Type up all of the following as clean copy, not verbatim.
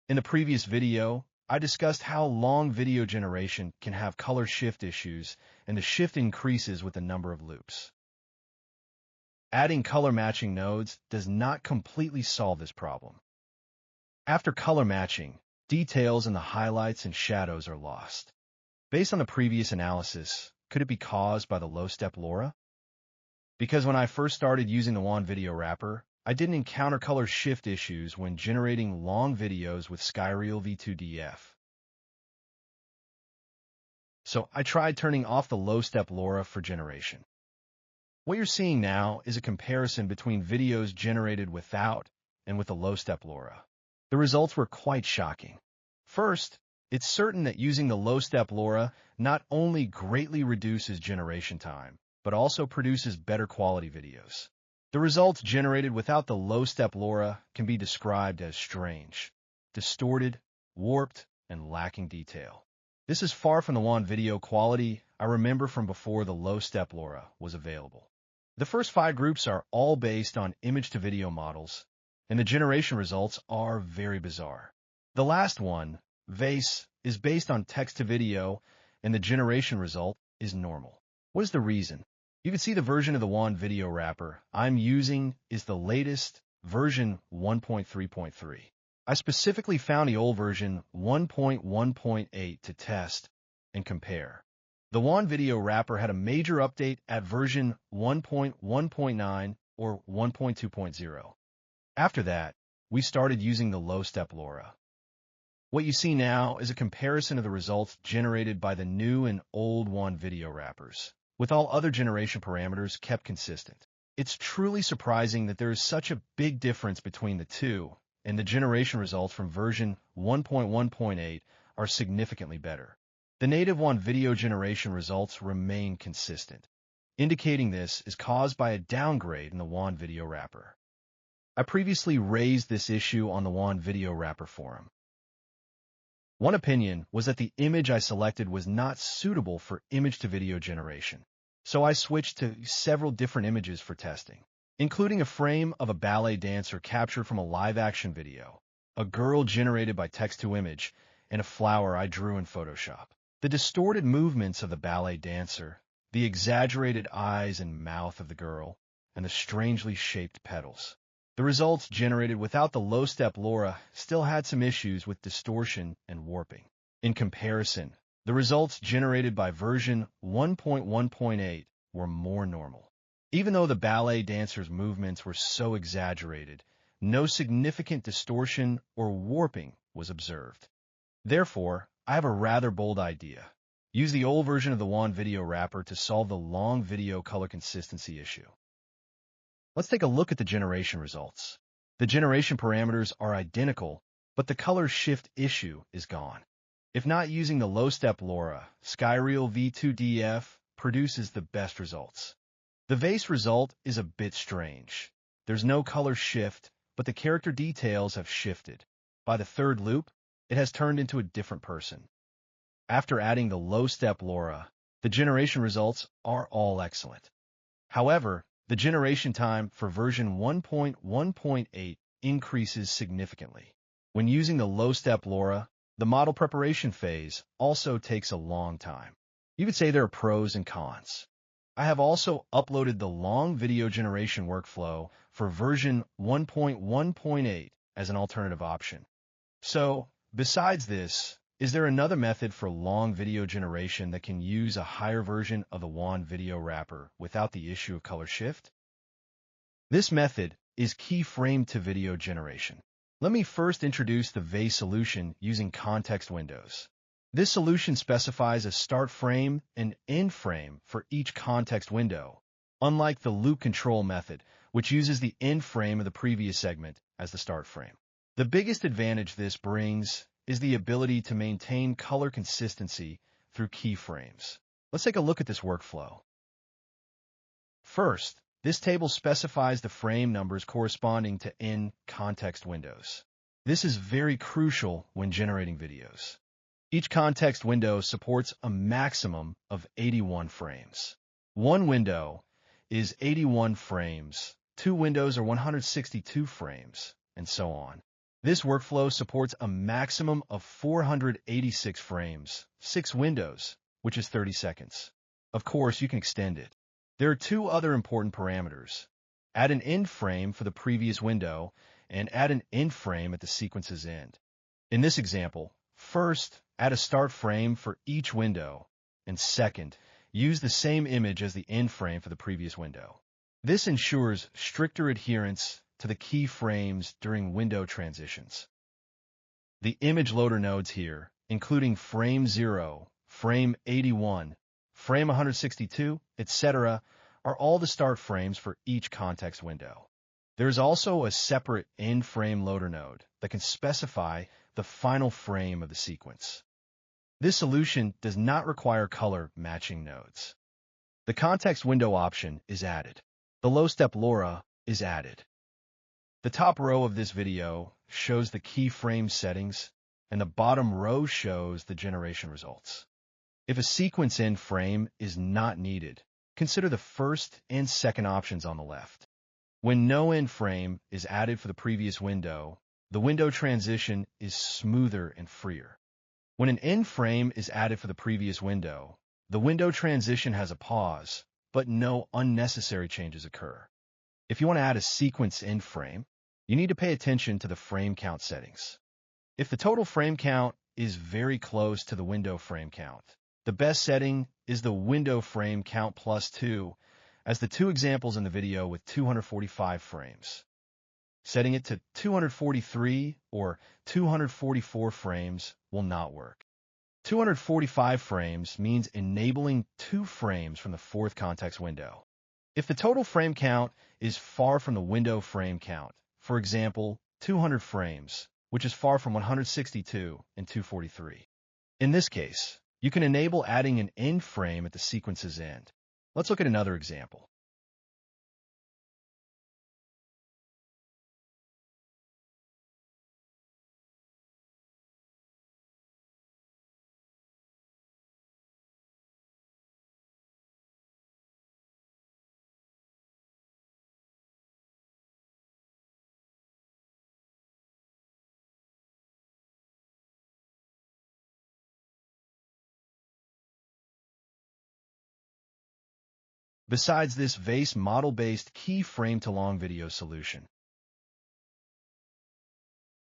In the previous video, I discussed how long video generation can have color shift issues, and the shift increases with the number of loops. Adding color matching nodes does not completely solve this problem. After color matching, details in the highlights and shadows are lost. Based on the previous analysis, could it be caused by the no-low-step-lora? Because when I first started using the Wan Video Wrapper, I didn't encounter color shift issues when generating long videos with Skyreal V2DF. So I tried turning off the no-low-step-lora for generation. What you're seeing now is a comparison between videos generated without and with the no-low-step-lora. The results were quite shocking. First, it's certain that using the no-low-step-lora not only greatly reduces generation time, but also produces better quality videos. The results generated without the no-low-step-lora can be described as strange, distorted, warped, and lacking detail. This is far from the Wan video quality I remember from before the no-low-step-lora was available. The first 5 groups are all based on image-to-video models, and the generation results are very bizarre. The last one, vace, is based on text-to-video, and the generation result is normal. What is the reason? You can see the version of the Wan Video Wrapper I'm using is the latest version 1.3.3. I specifically found the old version 1.1.8 to test and compare. The Wan Video Wrapper had a major update at version 1.1.9 or 1.2.0. After that, we started using the no-low-step-lora. What you see now is a comparison of the results generated by the new and old Wan Video Wrappers, with all other generation parameters kept consistent. It's truly surprising that there is such a big difference between the two, and the generation results from version 1.1.8 are significantly better. The native Wan video generation results remain consistent. Indicating this is caused by a downgrade in the Wan Video Wrapper. I previously raised this issue on the Wan Video Wrapper forum. One opinion was that the image I selected was not suitable for image-to-video generation, so I switched to several different images for testing, including a frame of a ballet dancer captured from a live-action video, a girl generated by text-to-image, and a flower I drew in Photoshop. The distorted movements of the ballet dancer, the exaggerated eyes and mouth of the girl, and the strangely shaped petals. The results generated without the no-low-step-lora still had some issues with distortion and warping. In comparison, the results generated by version 1.1.8 were more normal. Even though the ballet dancer's movements were so exaggerated, no significant distortion or warping was observed. Therefore, I have a rather bold idea. Use the old version of the Wan Video Wrapper to solve the long video color consistency issue. Let's take a look at the generation results. The generation parameters are identical, but the color shift issue is gone. If not using the no-low-step-lora, Skyreal V2DF produces the best results. The vace result is a bit strange. There's no color shift, but the character details have shifted. By the third loop, it has turned into a different person. After adding the no-low-step-lora, the generation results are all excellent. However, the generation time for version 1.1.8 increases significantly. When using the no-low-step-lora, the model preparation phase also takes a long time. You could say there are pros and cons. I have also uploaded the long video generation workflow for version 1.1.8 as an alternative option. So, besides this, is there another method for long video generation that can use a higher version of the Wan Video Wrapper without the issue of color shift? This method is keyframe-to-video generation. Let me first introduce the vace solution using context windows. This solution specifies a start frame and end frame for each context window, unlike the loop control method, which uses the end frame of the previous segment as the start frame. The biggest advantage this brings is the ability to maintain color consistency through keyframes. Let's take a look at this workflow. First, this table specifies the frame numbers corresponding to end context windows. This is very crucial when generating videos. Each context window supports a maximum of 81 frames. One window is 81 frames, 2 windows are 162 frames, and so on. This workflow supports a maximum of 486 frames, 6 windows, which is 30 seconds. Of course, you can extend it. There are two other important parameters. Add an end frame for the previous window and add an end frame at the sequence's end. In this example, first, add a start frame for each window, and second, use the same image as the end frame for the previous window. This ensures stricter adherence to the keyframes during window transitions. The image loader nodes here, including frame 0, frame 81, frame 162, etc., are all the start frames for each context window. There is also a separate end frame loader node that can specify the final frame of the sequence. This solution does not require color matching nodes. The context window option is added. The no-low-step-lora is added. The top row of this video shows the keyframe settings, and the bottom row shows the generation results. If a sequence end frame is not needed, consider the first and second options on the left. When no end frame is added for the previous window, the window transition is smoother and freer. When an end frame is added for the previous window, the window transition has a pause, but no unnecessary changes occur. If you want to add a sequence end frame, you need to pay attention to the frame count settings. If the total frame count is very close to the window frame count, the best setting is the window frame count plus 2, as the two examples in the video with 245 frames. Setting it to 243 or 244 frames will not work. 245 frames means enabling 2 frames from the fourth context window. If the total frame count is far from the window frame count, for example, 200 frames, which is far from 162 and 243. In this case, you can enable adding an end frame at the sequence's end. Let's look at another example. Besides this vace model-based keyframe-to-long video solution,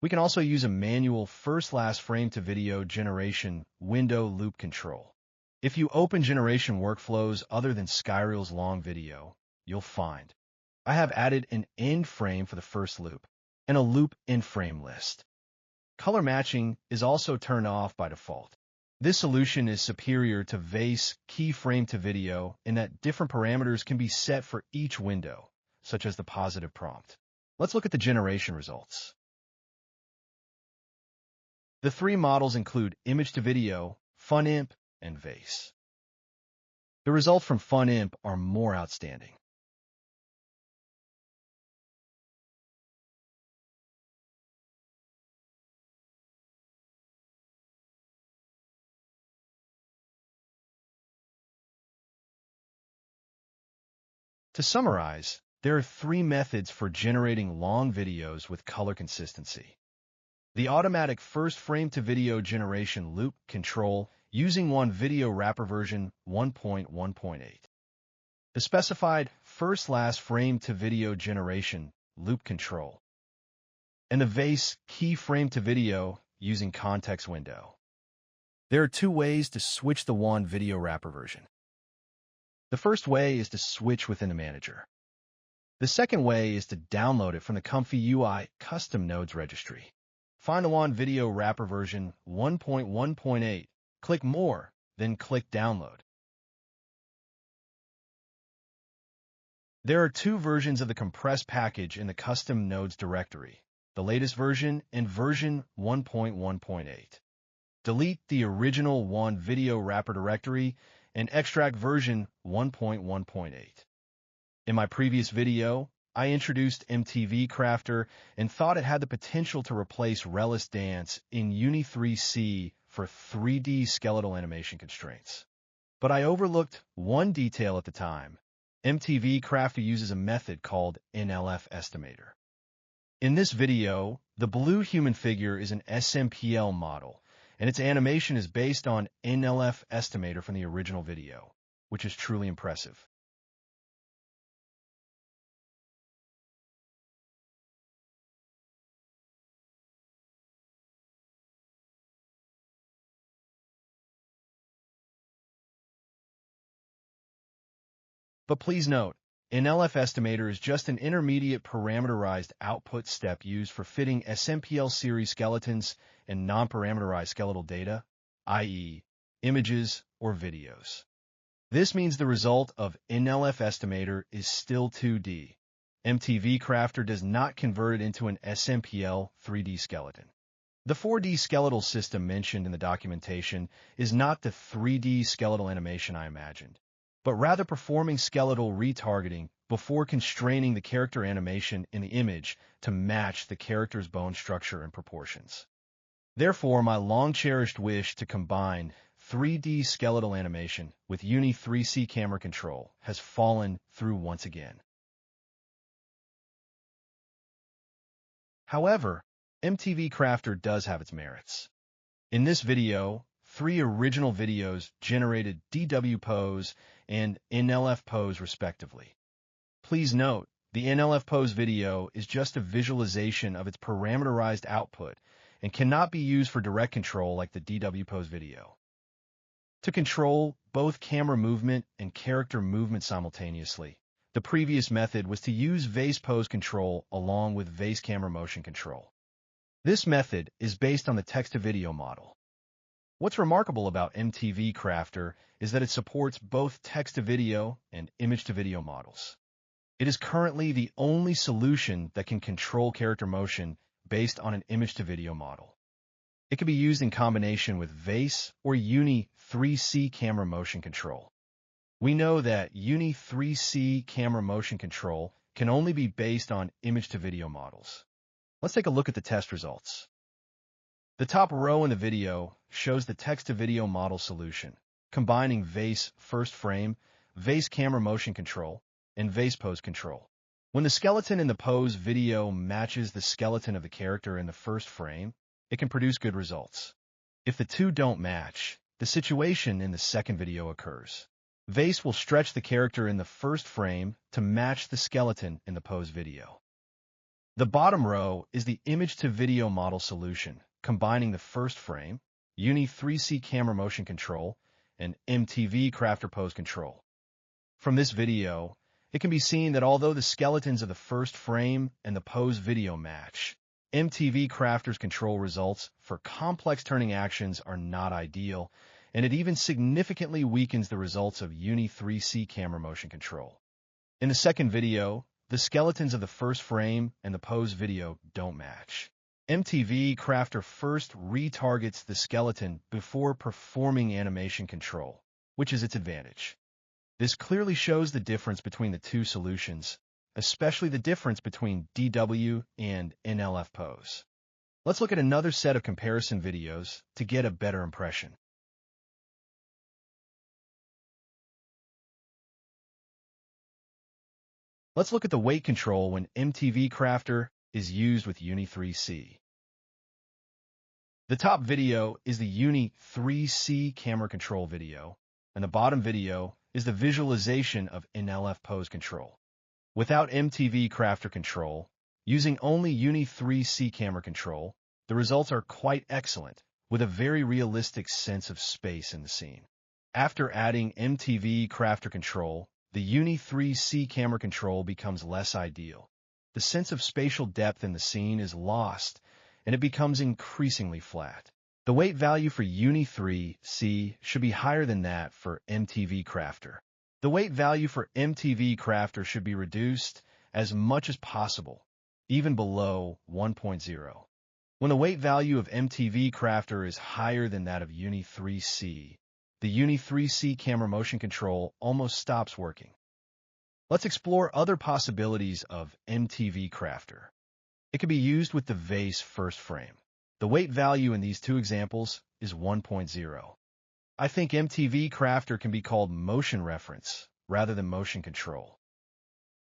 we can also use a manual first-last frame-to-video generation window loop control. If you open generation workflows other than Skyreel's long video, you'll find I have added an end frame for the first loop and a loop end frame list. Color matching is also turned off by default. This solution is superior to vace keyframe to video in that different parameters can be set for each window, such as the positive prompt. Let's look at the generation results. The three models include image to video, FunImp, and vace. The results from FunImp are more outstanding. To summarize, there are 3 methods for generating long videos with color consistency. The automatic first frame-to-video generation loop control using Wan Video Wrapper version 1.1.8. The specified first-last frame-to-video generation loop control. And the vace keyframe-to-video using context window. There are 2 ways to switch the Wan Video Wrapper version. The first way is to switch within the manager. The second way is to download it from the ComfyUI Custom Nodes registry. Find the Wan Video Wrapper version 1.1.8, click More, then click Download. There are 2 versions of the compressed package in the Custom Nodes directory, the latest version and version 1.1.8. Delete the original Wan Video Wrapper directory and extract version 1.1.8. In my previous video, I introduced MTV Crafter and thought it had the potential to replace Relish Dance in Uni3C for 3D skeletal animation constraints. But I overlooked one detail at the time. MTV Crafter uses a method called NLF Estimator. In this video, The blue human figure is an SMPL model, and its animation is based on NLF estimator from the original video, which is truly impressive. But please note, NLF estimator is just an intermediate parameterized output step used for fitting SMPL series skeletons and non-parameterized skeletal data, i.e., images or videos. This means the result of NLF estimator is still 2D. MTV Crafter does not convert it into an SMPL 3D skeleton. The 4D skeletal system mentioned in the documentation is not the 3D skeletal animation I imagined, but rather performing skeletal retargeting before constraining the character animation in the image to match the character's bone structure and proportions. Therefore, my long-cherished wish to combine 3D skeletal animation with Uni3C camera control has fallen through once again. However, MTV Crafter does have its merits. In this video, 3 original videos generated DW pose and NLF pose respectively. Please note, the NLF pose video is just a visualization of its parameterized output and cannot be used for direct control like the DW pose video. To control both camera movement and character movement simultaneously, the previous method was to use vace pose control along with vace camera motion control. This method is based on the text-to-video model. What's remarkable about MTV Crafter is that it supports both text-to-video and image-to-video models. It is currently the only solution that can control character motion based on an image-to-video model. It can be used in combination with vace or Uni3C camera motion control. We know that Uni3C camera motion control can only be based on image-to-video models. Let's take a look at the test results. The top row in the video shows the text-to-video model solution, combining vace first frame, vace camera motion control, and vace pose control. When the skeleton in the pose video matches the skeleton of the character in the first frame, it can produce good results. If the two don't match, the situation in the second video occurs. Vace will stretch the character in the first frame to match the skeleton in the pose video. The bottom row is the image-to-video model solution, combining the first frame, Uni3C camera motion control, and MTV Crafter pose control. From this video, it can be seen that although the skeletons of the first frame and the pose video match, MTV Crafter's control results for complex turning actions are not ideal, and it even significantly weakens the results of Uni3C camera motion control. In the second video, the skeletons of the first frame and the pose video don't match. MTV Crafter first retargets the skeleton before performing animation control, which is its advantage. This clearly shows the difference between the two solutions, especially the difference between DW and NLF pose. Let's look at another set of comparison videos to get a better impression. Let's look at the weight control when MTV Crafter is used with Uni3C. The top video is the Uni3C camera control video, and the bottom video is the visualization of NLF pose control. Without MTV Crafter control, using only Uni3C camera control, the results are quite excellent, with a very realistic sense of space in the scene. After adding MTV Crafter control, the Uni3C camera control becomes less ideal. The sense of spatial depth in the scene is lost, and it becomes increasingly flat. The weight value for Uni3C should be higher than that for MTV Crafter. The weight value for MTV Crafter should be reduced as much as possible, even below 1.0. When the weight value of MTV Crafter is higher than that of Uni3C, the Uni3C camera motion control almost stops working. Let's explore other possibilities of MTV Crafter. It can be used with the vace first frame. The weight value in these two examples is 1.0. I think MTV Crafter can be called motion reference rather than motion control.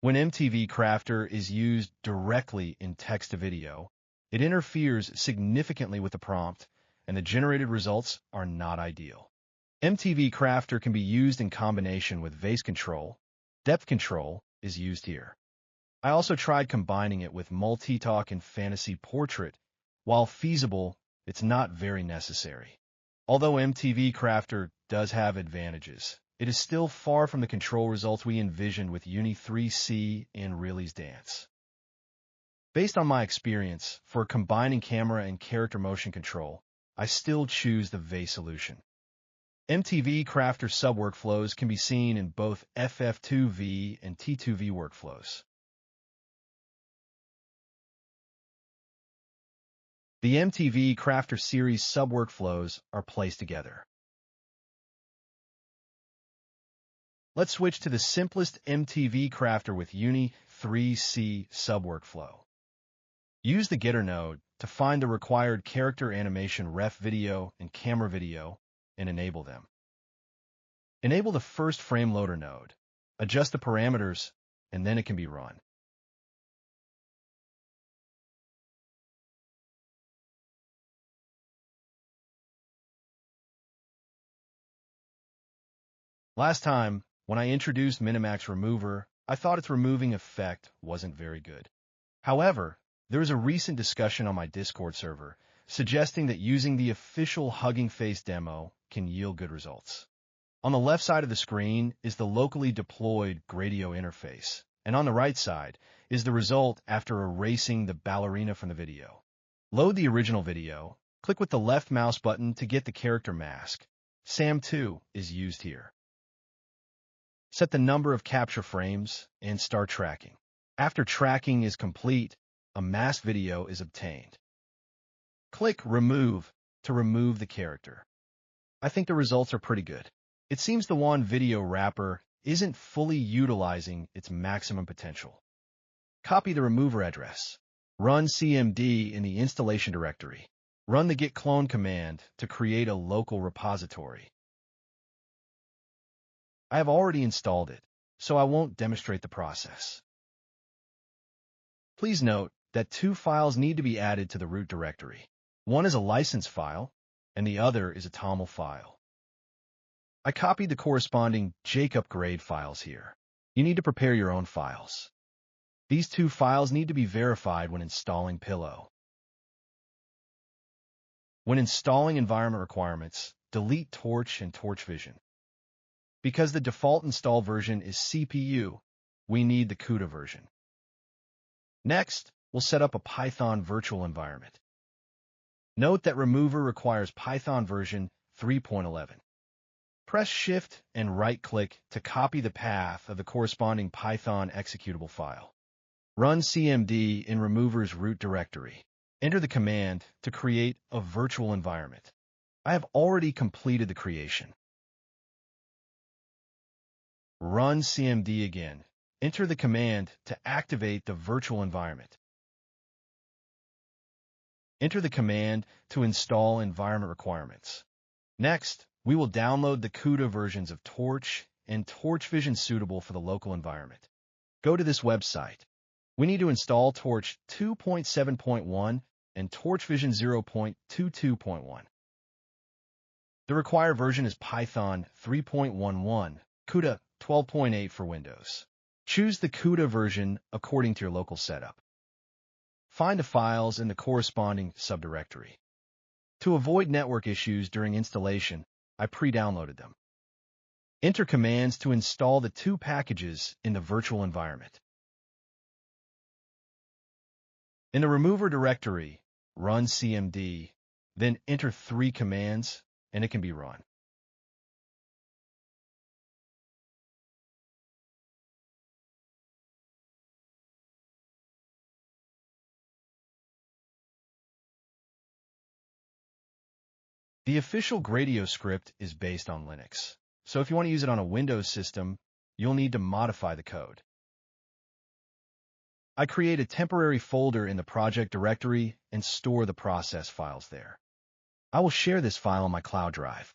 When MTV Crafter is used directly in text-to-video, It interferes significantly with the prompt, and the generated results are not ideal. MTV Crafter can be used in combination with vace control. Depth control is used here. I also tried combining it with multi-talk and fantasy portrait. While feasible, it's not very necessary. Although MTV Crafter does have advantages, it is still far from the control results we envisioned with Uni3C and Really's Dance. Based on my experience, for combining camera and character motion control, I still choose the vace solution. MTV Crafter sub-workflows can be seen in both FF2V and T2V workflows. The MTV Crafter series sub-workflows are placed together. Let's switch to the simplest MTV Crafter with Uni3C sub-workflow. Use the getter node to find the required character animation ref video and camera video and enable them. Enable the first frame loader node, adjust the parameters, and then it can be run. Last time, when I introduced MiniMax Remover, I thought its removing effect wasn't very good. However, there is a recent discussion on my Discord server suggesting that using the official Hugging Face demo can yield good results. On the left side of the screen is the locally deployed Gradio interface, and on the right side is the result after erasing the ballerina from the video. Load the original video, click with the left mouse button to get the character mask. SAM2 is used here. Set the number of capture frames and start tracking. After tracking is complete, a masked video is obtained. Click Remove to remove the character. I think the results are pretty good. It seems the Wan Video Wrapper isn't fully utilizing its maximum potential. Copy the remover address. Run cmd in the installation directory. Run the git clone command to create a local repository. I have already installed it, so I won't demonstrate the process. Please note that two files need to be added to the root directory. One is a license file, and the other is a TOML file. I copied the corresponding JCupGrade files here. You need to prepare your own files. These two files need to be verified when installing Pillow. When installing environment requirements, delete Torch and Torch Vision. Because the default install version is CPU, we need the CUDA version. Next, we'll set up a Python virtual environment. Note that Remover requires Python version 3.11. Press Shift and right-click to copy the path of the corresponding Python executable file. Run cmd in Remover's root directory. Enter the command to create a virtual environment. I have already completed the creation. Run cmd again. Enter the command to activate the virtual environment. Enter the command to install environment requirements. Next, we will download the CUDA versions of Torch and Torch Vision suitable for the local environment. Go to this website. We need to install Torch 2.7.1 and Torch Vision 0.22.1. The required version is Python 3.11, CUDA 12.8 for Windows. Choose the CUDA version according to your local setup. Find the files in the corresponding subdirectory. To avoid network issues during installation, I pre-downloaded them. Enter commands to install the two packages in the virtual environment. In the Remover directory, run cmd, then enter 3 commands, and it can be run. The official Gradio script is based on Linux, so if you want to use it on a Windows system, you'll need to modify the code. I create a temporary folder in the project directory and store the process files there. I will share this file on my cloud drive.